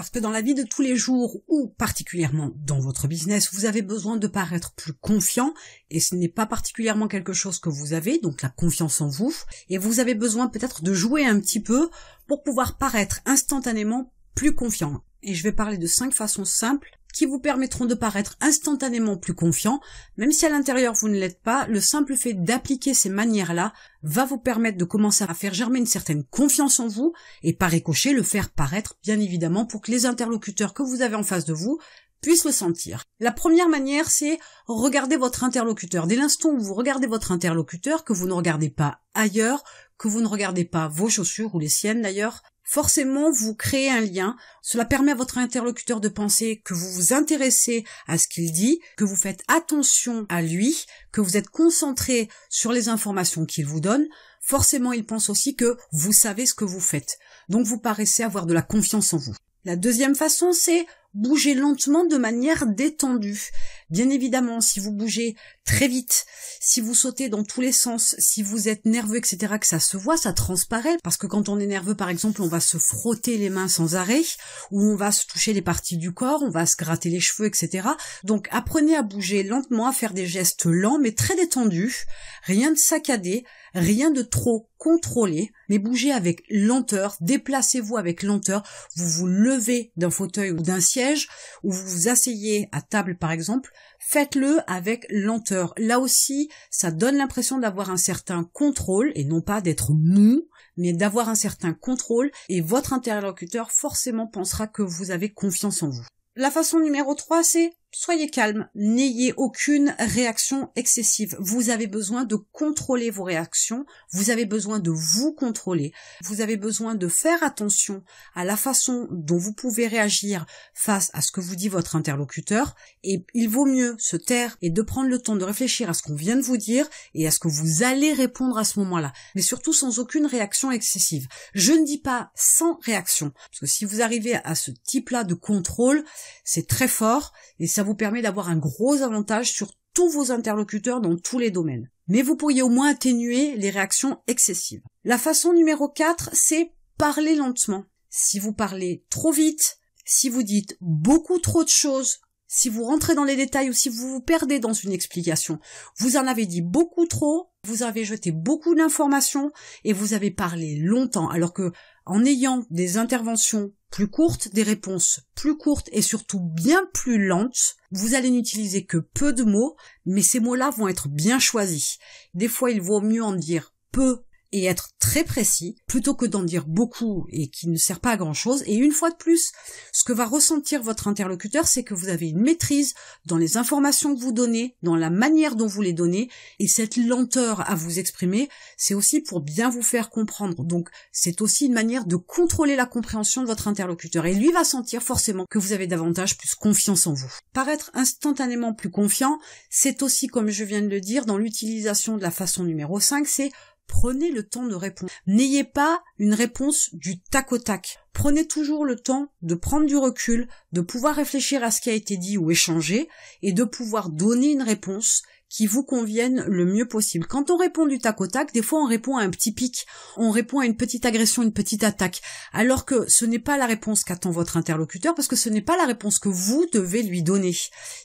Parce que dans la vie de tous les jours, ou particulièrement dans votre business, vous avez besoin de paraître plus confiant, et ce n'est pas particulièrement quelque chose que vous avez, donc la confiance en vous, et vous avez besoin peut-être de jouer un petit peu pour pouvoir paraître instantanément plus confiant. Et je vais parler de 5 façons simples qui vous permettront de paraître instantanément plus confiant, même si à l'intérieur vous ne l'êtes pas. Le simple fait d'appliquer ces manières-là va vous permettre de commencer à faire germer une certaine confiance en vous, et par ricochet le faire paraître, bien évidemment, pour que les interlocuteurs que vous avez en face de vous puissent le sentir. La première manière, c'est regarder votre interlocuteur. Dès l'instant où vous regardez votre interlocuteur, que vous ne regardez pas ailleurs, que vous ne regardez pas vos chaussures, ou les siennes d'ailleurs, forcément, vous créez un lien. Cela permet à votre interlocuteur de penser que vous vous intéressez à ce qu'il dit, que vous faites attention à lui, que vous êtes concentré sur les informations qu'il vous donne. Forcément, il pense aussi que vous savez ce que vous faites. Donc, vous paraissez avoir de la confiance en vous. La deuxième façon, c'est bouger lentement de manière détendue. Bien évidemment, si vous bougez très vite, si vous sautez dans tous les sens, si vous êtes nerveux, etc., que ça se voit, ça transparaît, parce que quand on est nerveux, par exemple, on va se frotter les mains sans arrêt, ou on va se toucher les parties du corps, on va se gratter les cheveux, etc. Donc apprenez à bouger lentement, à faire des gestes lents, mais très détendus, rien de saccadé, rien de trop contrôlé, mais bougez avec lenteur, déplacez-vous avec lenteur, vous vous levez d'un fauteuil ou d'un siège, ou vous vous asseyez à table par exemple, faites-le avec lenteur. Là aussi, ça donne l'impression d'avoir un certain contrôle, et non pas d'être mou, mais d'avoir un certain contrôle, et votre interlocuteur forcément pensera que vous avez confiance en vous. La façon numéro 3, c'est soyez calme, n'ayez aucune réaction excessive. Vous avez besoin de contrôler vos réactions, vous avez besoin de vous contrôler, vous avez besoin de faire attention à la façon dont vous pouvez réagir face à ce que vous dit votre interlocuteur, et il vaut mieux se taire et de prendre le temps de réfléchir à ce qu'on vient de vous dire et à ce que vous allez répondre à ce moment-là, mais surtout sans aucune réaction excessive. Je ne dis pas sans réaction, parce que si vous arrivez à ce type-là de contrôle, c'est très fort, et ça vous permet d'avoir un gros avantage sur tous vos interlocuteurs dans tous les domaines. Mais vous pourriez au moins atténuer les réactions excessives. La façon numéro 4, c'est parler lentement. Si vous parlez trop vite, si vous dites beaucoup trop de choses, si vous rentrez dans les détails ou si vous vous perdez dans une explication, vous en avez dit beaucoup trop, vous avez jeté beaucoup d'informations et vous avez parlé longtemps, alors que en ayant des interventions plus courtes, des réponses plus courtes et surtout bien plus lentes, vous allez n'utiliser que peu de mots, mais ces mots-là vont être bien choisis. Des fois, il vaut mieux en dire peu et être très précis, plutôt que d'en dire beaucoup et qui ne sert pas à grand chose. Et une fois de plus, ce que va ressentir votre interlocuteur, c'est que vous avez une maîtrise dans les informations que vous donnez, dans la manière dont vous les donnez, et cette lenteur à vous exprimer, c'est aussi pour bien vous faire comprendre. Donc, c'est aussi une manière de contrôler la compréhension de votre interlocuteur. Et lui va sentir forcément que vous avez davantage plus confiance en vous. Paraître instantanément plus confiant, c'est aussi, comme je viens de le dire, dans l'utilisation de la façon numéro 5, c'est prenez le temps de répondre. N'ayez pas une réponse du tac au tac. Prenez toujours le temps de prendre du recul, de pouvoir réfléchir à ce qui a été dit ou échangé, et de pouvoir donner une réponse qui vous convienne le mieux possible. Quand on répond du tac au tac, des fois on répond à un petit pic, on répond à une petite agression, une petite attaque, alors que ce n'est pas la réponse qu'attend votre interlocuteur, parce que ce n'est pas la réponse que vous devez lui donner.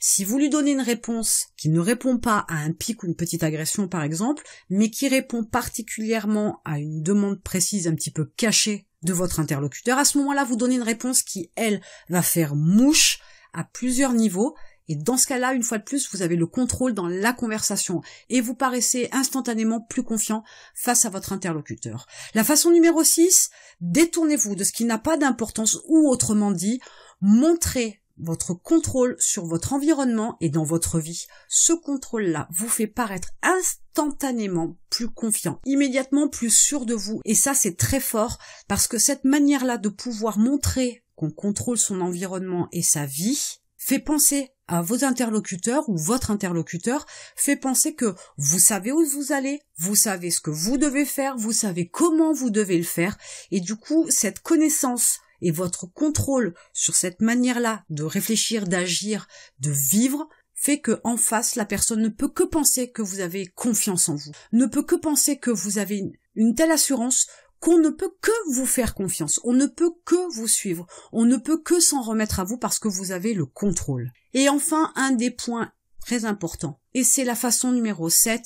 Si vous lui donnez une réponse qui ne répond pas à un pic ou une petite agression par exemple, mais qui répond particulièrement à une demande précise un petit peu cachée de votre interlocuteur, à ce moment-là vous donnez une réponse qui, elle, va faire mouche à plusieurs niveaux. Et dans ce cas-là, une fois de plus, vous avez le contrôle dans la conversation et vous paraissez instantanément plus confiant face à votre interlocuteur. La façon numéro 6, détournez-vous de ce qui n'a pas d'importance, ou autrement dit, montrez votre contrôle sur votre environnement et dans votre vie. Ce contrôle-là vous fait paraître instantanément plus confiant, immédiatement plus sûr de vous. Et ça, c'est très fort, parce que cette manière-là de pouvoir montrer qu'on contrôle son environnement et sa vie fait penser à vos interlocuteurs, ou votre interlocuteur fait penser que vous savez où vous allez, vous savez ce que vous devez faire, vous savez comment vous devez le faire, et du coup, cette connaissance et votre contrôle sur cette manière-là de réfléchir, d'agir, de vivre, fait que en face, la personne ne peut que penser que vous avez confiance en vous, ne peut que penser que vous avez une telle assurance qu'on ne peut que vous faire confiance, on ne peut que vous suivre, on ne peut que s'en remettre à vous parce que vous avez le contrôle. Et enfin, un des points très importants, et c'est la façon numéro 7,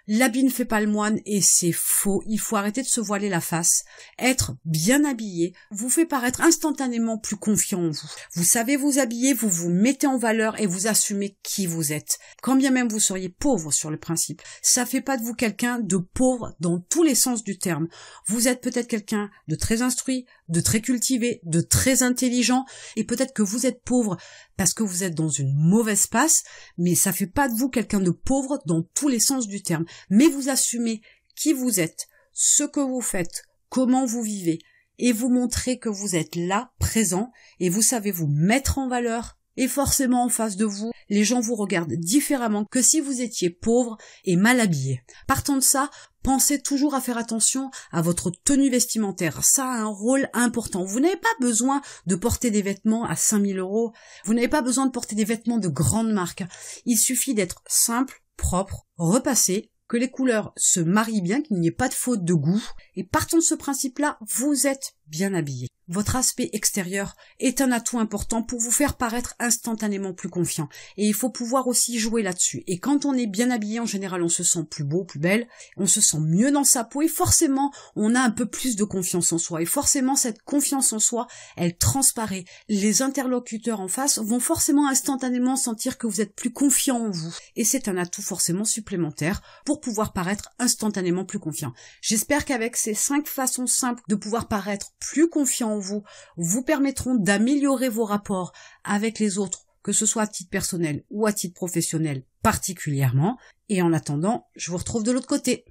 l'habit ne fait pas le moine et c'est faux, il faut arrêter de se voiler la face. Être bien habillé vous fait paraître instantanément plus confiant en vous. Vous savez vous habiller, vous vous mettez en valeur et vous assumez qui vous êtes. Quand bien même vous seriez pauvre sur le principe, ça fait pas de vous quelqu'un de pauvre dans tous les sens du terme. Vous êtes peut-être quelqu'un de très instruit, de très cultivé, de très intelligent, et peut-être que vous êtes pauvre parce que vous êtes dans une mauvaise passe, mais ça fait pas de vous quelqu'un de pauvre dans tous les sens du terme. Mais vous assumez qui vous êtes, ce que vous faites, comment vous vivez, et vous montrez que vous êtes là, présent, et vous savez vous mettre en valeur, et forcément en face de vous, les gens vous regardent différemment que si vous étiez pauvre et mal habillé. Partant de ça, pensez toujours à faire attention à votre tenue vestimentaire. Ça a un rôle important. Vous n'avez pas besoin de porter des vêtements à 5000 €. Vous n'avez pas besoin de porter des vêtements de grande marque. Il suffit d'être simple, propre, repassé, que les couleurs se marient bien, qu'il n'y ait pas de faute de goût. Et partant de ce principe-là, vous êtes bien habillé. Votre aspect extérieur est un atout important pour vous faire paraître instantanément plus confiant. Et il faut pouvoir aussi jouer là-dessus. Et quand on est bien habillé, en général, on se sent plus beau, plus belle, on se sent mieux dans sa peau et forcément, on a un peu plus de confiance en soi. Et forcément, cette confiance en soi, elle transparaît. Les interlocuteurs en face vont forcément instantanément sentir que vous êtes plus confiant en vous. Et c'est un atout forcément supplémentaire pour pouvoir paraître instantanément plus confiant. J'espère qu'avec ces 5 façons simples de pouvoir paraître plus confiant en vous permettront d'améliorer vos rapports avec les autres, que ce soit à titre personnel ou à titre professionnel particulièrement. Et en attendant, je vous retrouve de l'autre côté.